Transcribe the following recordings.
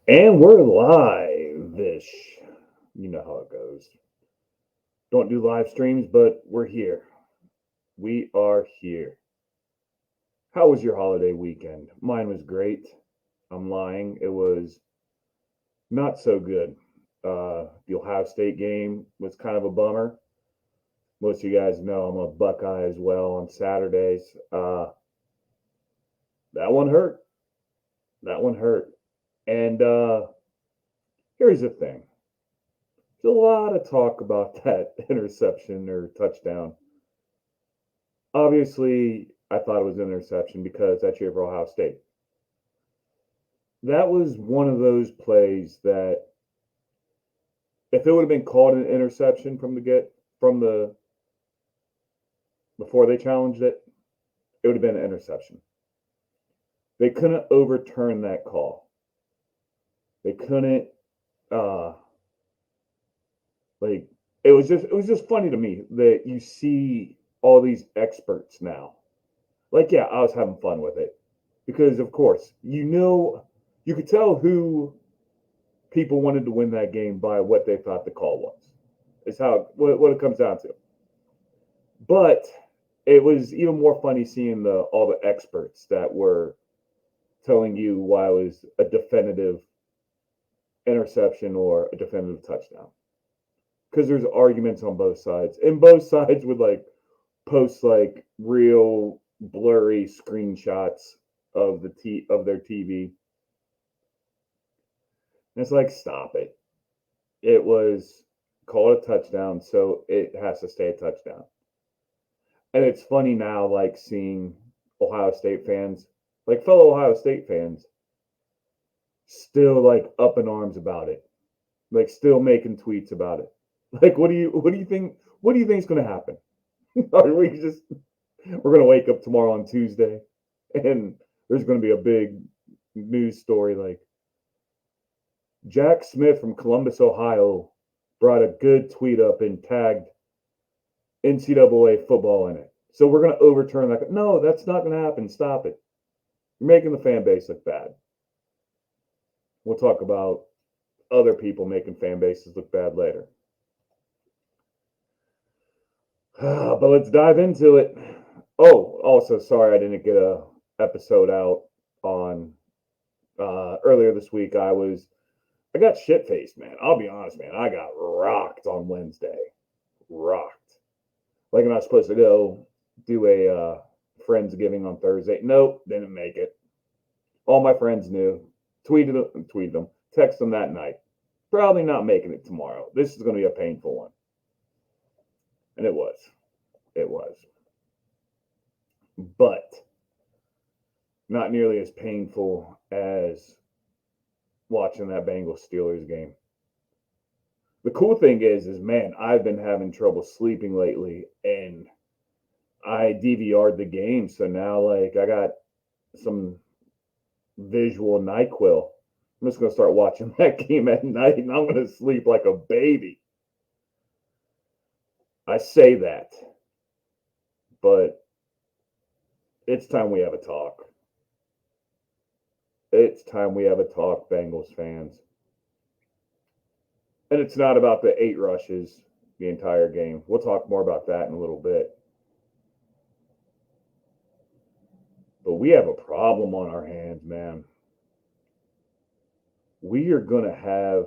And we're live-ish. You know how it goes. Don't do live streams, but we're here. We are here. How was your holiday weekend? Mine was great. I'm lying. It was not so good. The Ohio State game was kind of a bummer. Most of you guys know I'm a Buckeye as well on Saturdays. That one hurt. That one hurt. And here's the thing. There's a lot of talk about that interception or touchdown. Obviously, I thought it was an interception because I cheer for Ohio State. That was one of those plays that if it would have been called an interception from the before they challenged it, it would have been an interception. They couldn't overturn that call. They couldn't uh like it was just funny to me that you see all these experts now. Like, yeah, I was having fun with it because of course, you could tell who people wanted to win that game by what they thought the call was. Is how what it comes down to. But it was even more funny seeing the all the experts that were telling you why it was a definitive interception or a definitive touchdown. Because there's arguments on both sides, and both sides would like post like real blurry screenshots of of their TV. And it's like, stop it. It was called a touchdown, so it has to stay a touchdown. And it's funny now, like seeing Ohio State fans, like fellow Ohio State fans, still like up in arms about it, like still making tweets about it. Like, what do you think? What do you think is going to happen? Are we just we're going to wake up tomorrow on Tuesday, and there's going to be a big news story like Jack Smith from Columbus, Ohio, brought a good tweet up and tagged NCAA football in it. So we're going to overturn that. No, that's not going to happen. Stop it. You're making the fan base look bad. We'll talk about other people making fan bases look bad later. But let's dive into it. Oh, also, sorry I didn't get a episode out on earlier this week. I got shit faced, man. I'll be honest, man. I got rocked on Wednesday. Rocked. Like, I'm not supposed to go do a Friendsgiving on Thursday. Nope, didn't make it. All my friends knew. Tweeted them, text them that night. Probably not making it tomorrow. This is going to be a painful one. And it was. It was. But not nearly as painful as watching that Bengals Steelers game. The cool thing is man, I've been having trouble sleeping lately, and I DVR'd the game, so now like I got some visual NyQuil. I'm just gonna start watching that game at night, and I'm gonna sleep like a baby. I say that, but it's time we have a talk. It's time we have a talk, Bengals fans. And it's not about the 8 rushes the entire game. We'll talk more about that in a little bit. But we have a problem on our hands, man. We are going to have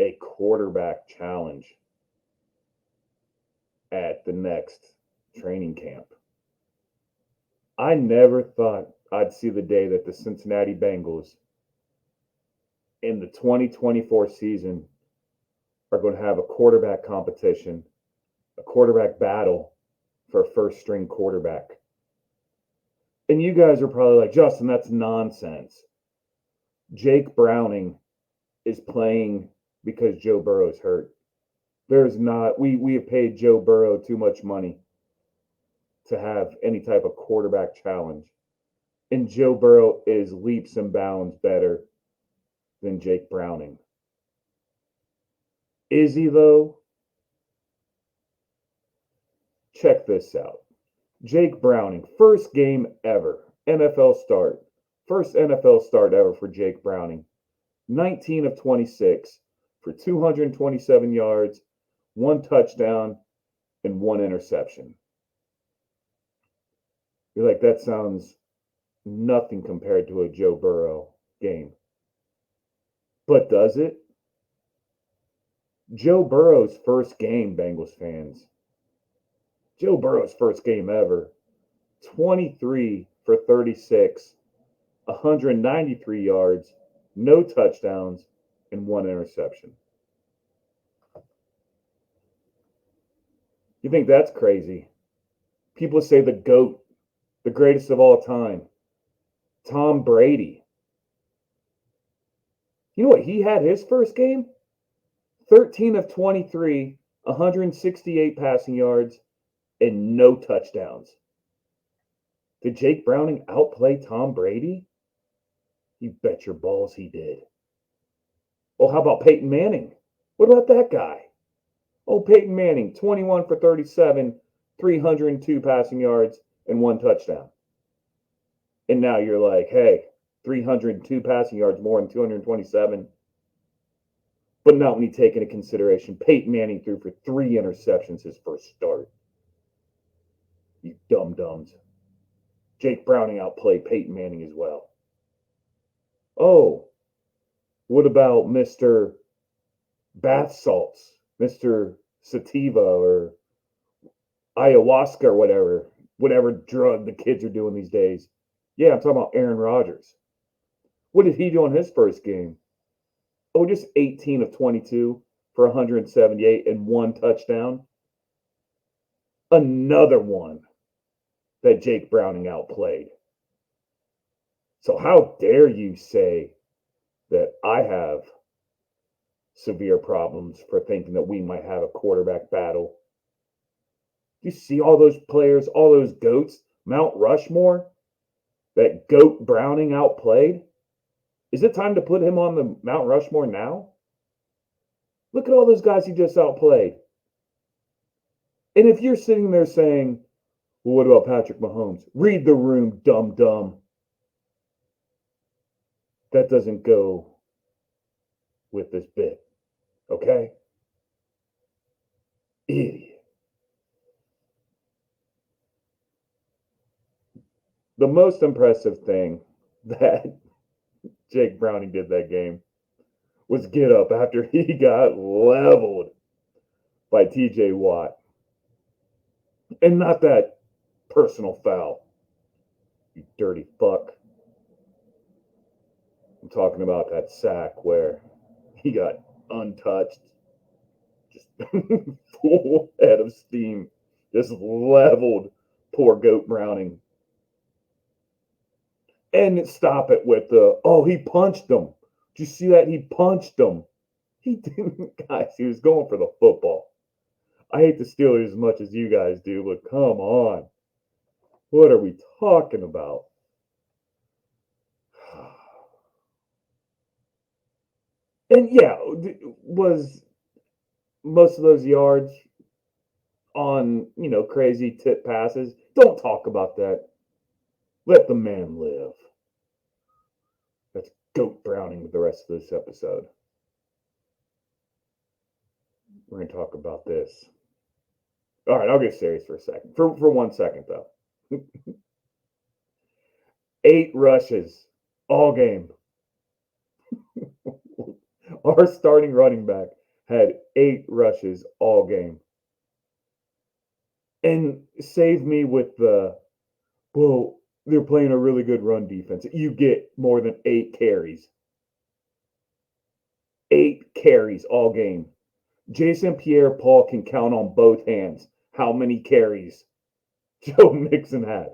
a quarterback challenge at the next training camp. I never thought I'd see the day that the Cincinnati Bengals in the 2024 season are going to have a quarterback competition, a quarterback battle for a first string quarterback. And you guys are probably like, Justin, that's nonsense. Jake Browning is playing because Joe Burrow's hurt. There's not, we have paid Joe Burrow too much money to have any type of quarterback challenge. And Joe Burrow is leaps and bounds better than Jake Browning. Is he, though? Check this out. Jake Browning, first game ever, NFL start. First NFL start ever for Jake Browning. 19 of 26 for 227 yards, one touchdown, and one interception. You're like, that sounds nothing compared to a Joe Burrow game. But does it? Joe Burrow's first game, Bengals fans. Joe Burrow's first game ever. 23 for 36, 193 yards, no touchdowns, and one interception. You think that's crazy? People say the GOAT, the greatest of all time, Tom Brady. You know what he had his first game? 13 of 23, 168 passing yards, and no touchdowns. Did Jake Browning outplay Tom Brady? You bet your balls he did. Oh, how about Peyton Manning? What about that guy? Oh, Peyton Manning, 21 for 37, 302 passing yards, and one touchdown. And now you're like, hey, 302 passing yards more than 227. But not when you take into consideration Peyton Manning threw for 3 interceptions his first start. You dum-dums. Jake Browning outplayed Peyton Manning as well. Oh, what about Mr. Bath Salts, Mr. Sativa or ayahuasca or whatever drug the kids are doing these days? Yeah, I'm talking about Aaron Rodgers. What did he do in his first game? Oh, just 18 of 22 for 178 and one touchdown. Another one that Jake Browning outplayed. So how dare you say that I have severe problems for thinking that we might have a quarterback battle? You see all those players, all those GOATs, Mount Rushmore, that GOAT Browning outplayed? Is it time to put him on the Mount Rushmore now? Look at all those guys he just outplayed. And if you're sitting there saying, well, what about Patrick Mahomes? Read the room, dumb. That doesn't go with this bit, okay? Idiot. The most impressive thing that Jake Browning did that game was get up after he got leveled by TJ Watt. And not that personal foul, you dirty fuck. I'm talking about that sack where he got untouched, just full head of steam, just leveled poor Goat Browning. And stop it with the, oh, he punched him. Did you see that? He punched him. He didn't, guys, he was going for the football. I hate the Steelers as much as you guys do, but come on. What are we talking about? And yeah, was most of those yards on, crazy tip passes? Don't talk about that. Let the man live. That's Goat Browning with the rest of this episode. We're going to talk about this. All right, I'll get serious for a second. For 1 second, though. 8 rushes all game. Our starting running back had 8 rushes all game. And save me with the, well, they're playing a really good run defense. You get more than 8 carries. 8 carries all game. Jason Pierre-Paul can count on both hands how many carries Joe Mixon had.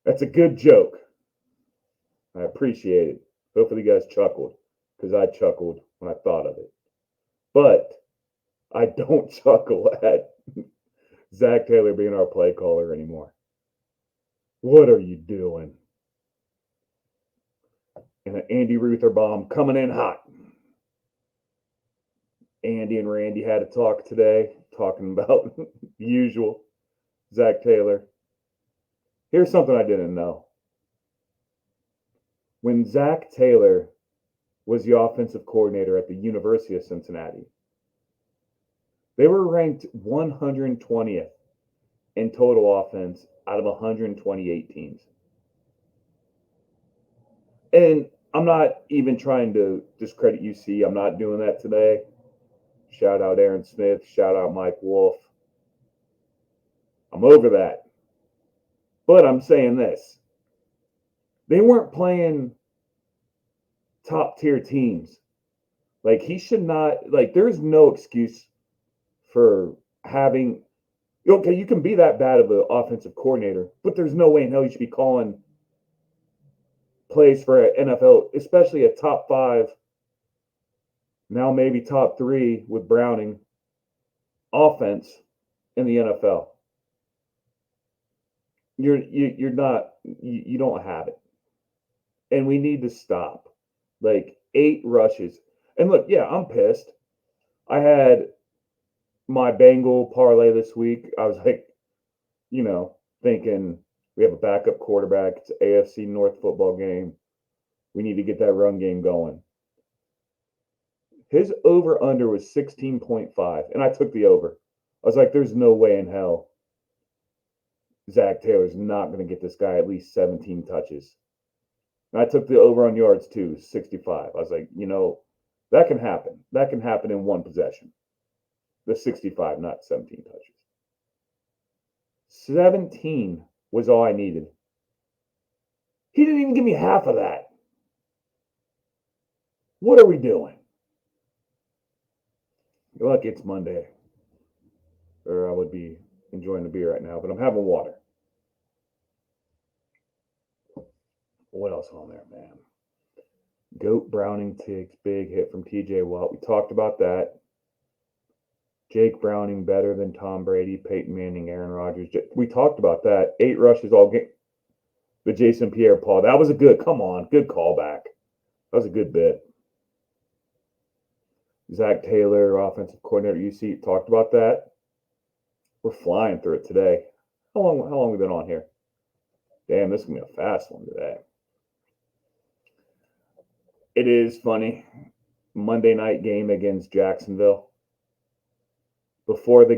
That's a good joke. I appreciate it. Hopefully you guys chuckled, because I chuckled when I thought of it. But I don't chuckle at Zach Taylor being our play caller anymore. What are you doing? And an Andy Ruther bomb coming in hot. Andy and Randy had a talk today, talking about the usual Zach Taylor. Here's something I didn't know. When Zach Taylor was the offensive coordinator at the University of Cincinnati, they were ranked 120th in total offense out of 128 teams. And I'm not even trying to discredit UC. I'm not doing that today. Shout out Aaron Smith. Shout out Mike Wolf. I'm over that. But I'm saying this. They weren't playing top tier teams. Like, he should not, like, there's no excuse for having, okay, you can be that bad of an offensive coordinator, but there's no way in hell you should be calling plays for an NFL, especially a top five, now maybe top three with Browning offense in the NFL. You're not, you don't have it, and we need to stop. Like, 8 rushes, and look, yeah, I'm pissed. I had my Bengal parlay this week. I was like, thinking we have a backup quarterback. It's an AFC North football game. We need to get that run game going. His over under was 16.5, and I took the over. I was like, there's no way in hell Zach Taylor's not going to get this guy at least 17 touches. And I took the over on yards too, 65. I was like, that can happen. That can happen in one possession. The 65, not 17 touches. 17 was all I needed. He didn't even give me half of that. What are we doing? Look, it's Monday. Or I would be enjoying the beer right now, but I'm having water. What else on there, man? Goat Browning takes big hit from TJ Watt. We talked about that. Jake Browning better than Tom Brady, Peyton Manning, Aaron Rodgers. We talked about that. 8 rushes all game. The Jason Pierre-Paul. That was a good, come on, good callback. That was a good bit. Zach Taylor, offensive coordinator at UC, talked about that. We're flying through it today. How long we been on here? Damn, this is going to be a fast one today. It is funny. Monday night game against Jacksonville. Before the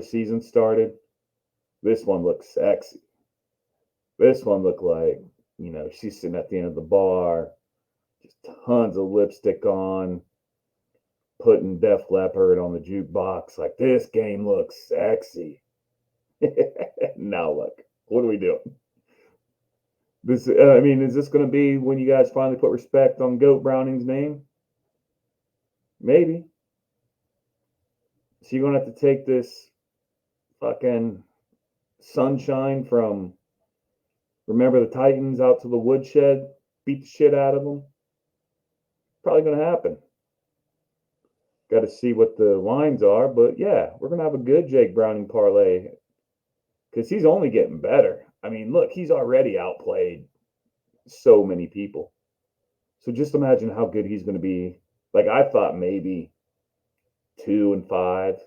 season started, this one looked sexy. This one looked like, she's sitting at the end of the bar, just tons of lipstick on, putting Def Leppard on the jukebox. Like, this game looks sexy. Now look, what are we doing? Is this going to be when you guys finally put respect on Goat Browning's name? Maybe. So you're going to have to take this fucking sunshine from Remember the Titans out to the woodshed, beat the shit out of them? Probably going to happen. Got to see what the lines are, but yeah, we're going to have a good Jake Browning parlay because he's only getting better. I mean, look, he's already outplayed so many people. So just imagine how good he's going to be. Like, I thought maybe 2-5.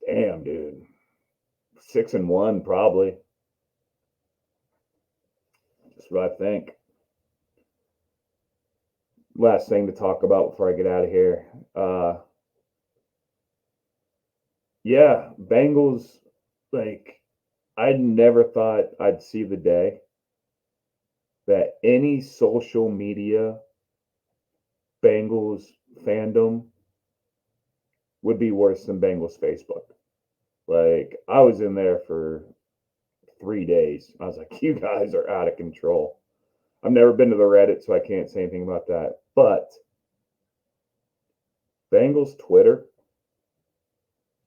Damn, dude. 6-1 probably. Just what I think. Last thing to talk about before I get out of here. Yeah, Bengals, like, I never thought I'd see the day that any social media Bengals fandom would be worse than Bengals Facebook. Like, I was in there for 3 days. I was like, you guys are out of control. I've never been to the Reddit, so I can't say anything about that. But Bengals Twitter,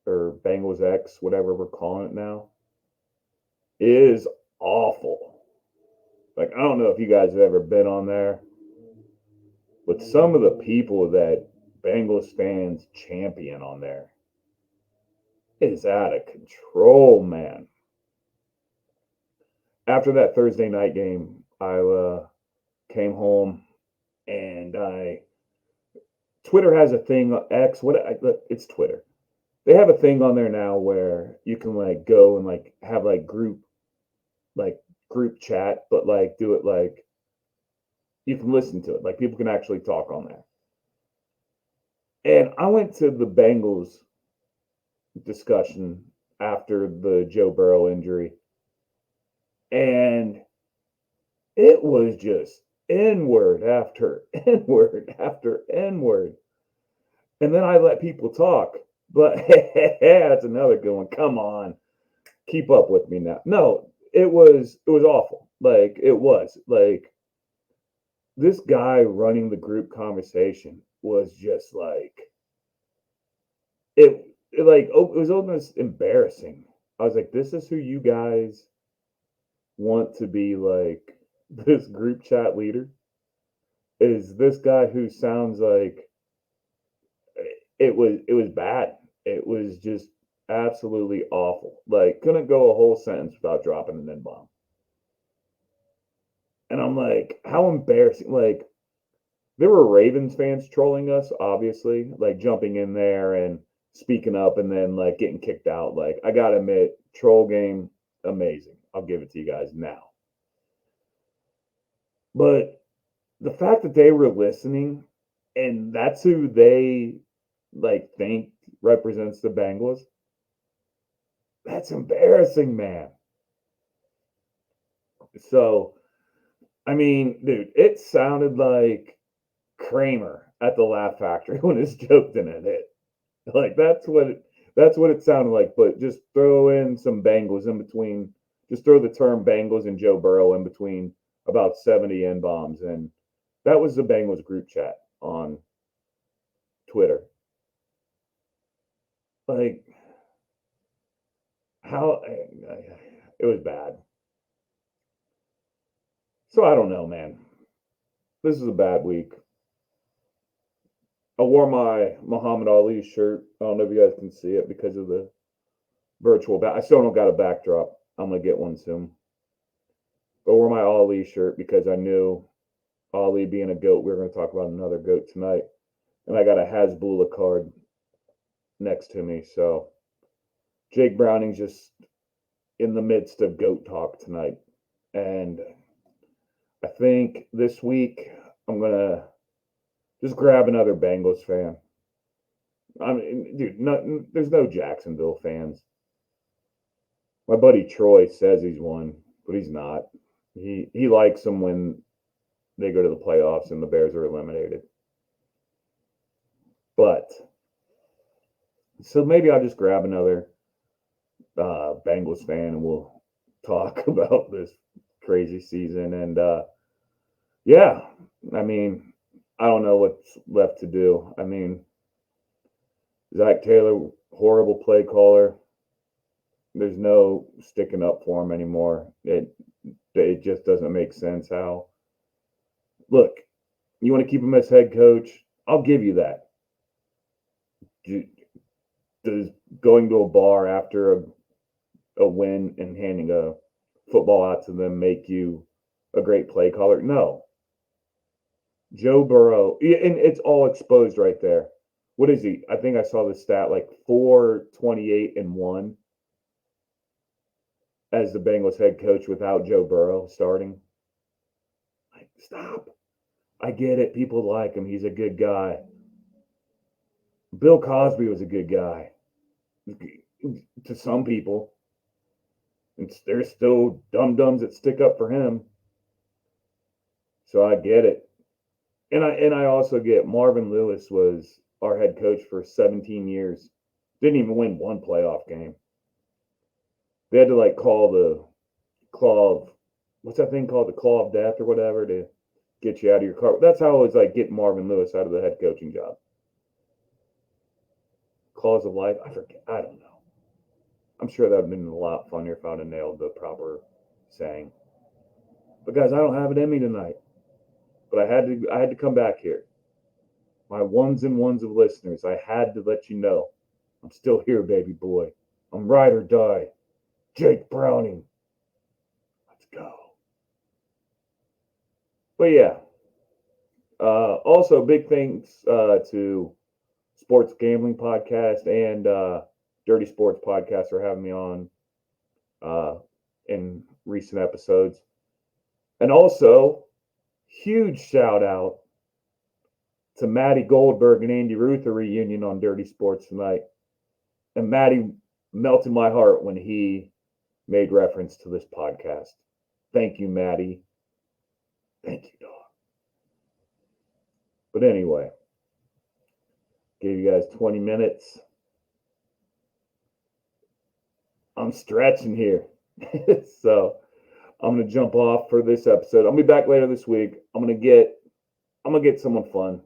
or Bengals X, whatever we're calling it now, is awful. Like, I don't know if you guys have ever been on there, but some of the people that Bengals fans champion on there is out of control, man. After that Thursday night game, I came home and Twitter has a thing, it's Twitter. They have a thing on there now where you can like go and like have like group like group chat, but like do it like you can listen to it. Like people can actually talk on there. And I went to the Bengals discussion after the Joe Burrow injury, and it was just N-word after N-word after N-word. And then I let people talk. But that's another good one. Come on. Keep up with me now. No, it was awful. Like it was. Like this guy running the group conversation was just like it like it was almost embarrassing. I was like, this is who you guys want to be like this group chat leader? Is this guy who sounds like it was bad. It was just absolutely awful. Like couldn't go a whole sentence without dropping an N bomb. And I'm like, how embarrassing! Like there were Ravens fans trolling us, obviously, like jumping in there and speaking up, and then like getting kicked out. Like I gotta admit, troll game amazing. I'll give it to you guys now. But the fact that they were listening, and that's who they like think represents the Bengals, that's embarrassing, man. So, I mean, dude, it sounded like Kramer at the Laugh Factory when his joke didn't hit. Like that's what it sounded like. But just throw in some Bengals in between. Just throw the term Bengals and Joe Burrow in between about 70 N bombs, and that was the Bengals group chat on Twitter. Like how it was bad. So I don't know, man. This is a bad week. I wore my Muhammad Ali shirt. I don't know if you guys can see it because of the virtual back. I still don't got a backdrop. I'm gonna get one soon. But I wore my Ali shirt because I knew Ali being a goat. We are gonna talk about another goat tonight, and I got a Hasbulla card next to me. So Jake Browning's just in the midst of goat talk tonight, and I think this week I'm gonna just grab another Bengals fan. I mean, dude, there's no Jacksonville fans. My buddy Troy says he's one, but he's not. He likes them when they go to the playoffs and the Bears are eliminated. But so maybe I'll just grab another Bengals fan and we'll talk about this crazy season. And yeah, I mean, I don't know what's left to do. I mean, Zach Taylor, horrible play caller. There's no sticking up for him anymore. It just doesn't make sense how. Look, you want to keep him as head coach? I'll give you that. Does going to a bar after a win and handing a football out to them make you a great play caller? No. Joe Burrow, and it's all exposed right there. What is he? I think I saw the stat like 4-28-1 as the Bengals head coach without Joe Burrow starting. Like, stop. I get it. People like him. He's a good guy. Bill Cosby was a good guy to some people. There's still dum dums that stick up for him. So I get it. And I also get Marvin Lewis was our head coach for 17 years. Didn't even win one playoff game. They had to like call the claw of what's that thing called? The claw of death or whatever to get you out of your car. That's how it was like getting Marvin Lewis out of the head coaching job. Claws of life. I forget. I don't know. I'm sure that would have been a lot funnier if I'd have nailed the proper saying. But guys, I don't have it in me tonight. But I had to come back here. My ones and ones of listeners, I had to let you know. I'm still here, baby boy. I'm ride or die. Jake Browning. Let's go. But yeah. Also, big thanks to Sports Gambling Podcast and Dirty Sports Podcast for having me on in recent episodes. And also, huge shout out to Maddie Goldberg and Andy Ruther reunion on Dirty Sports tonight. And Maddie melted my heart when he made reference to this podcast. Thank you, Maddie. Thank you, dog. But anyway, gave you guys 20 minutes. I'm stretching here. So I'm gonna jump off for this episode. I'll be back later this week. I'm gonna get someone fun.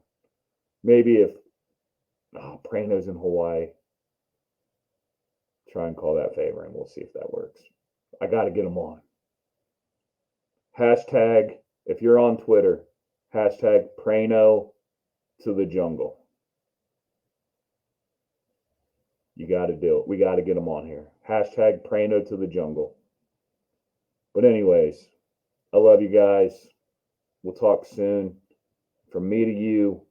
Maybe if Prano's in Hawaii. Try and call that favor and we'll see if that works. I gotta get them on. Hashtag, if you're on Twitter, hashtag Prano to the jungle. You got to do it. We got to get them on here. Hashtag Prano to the jungle. But anyways, I love you guys. We'll talk soon. From me to you.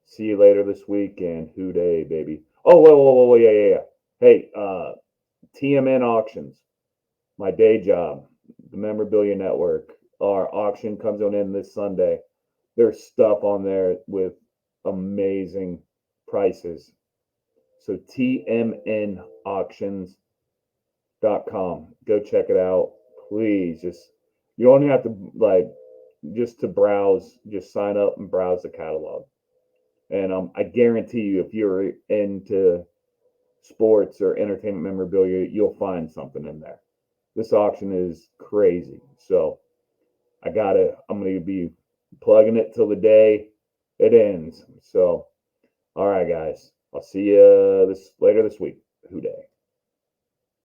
See you later this week. And who day, baby. Oh, whoa, yeah. Hey, TMN Auctions, my day job, the Memorabilia Network. Our auction comes on in this Sunday. There's stuff on there with amazing prices. So tmnauctions.com. Go check it out. Please you only have to just to browse, just sign up and browse the catalog. And I guarantee you, if you're into sports or entertainment memorabilia, you'll find something in there. This auction is crazy. So I'm going to be plugging it till the day it ends. So, all right, guys. I'll see you later this week. Who day?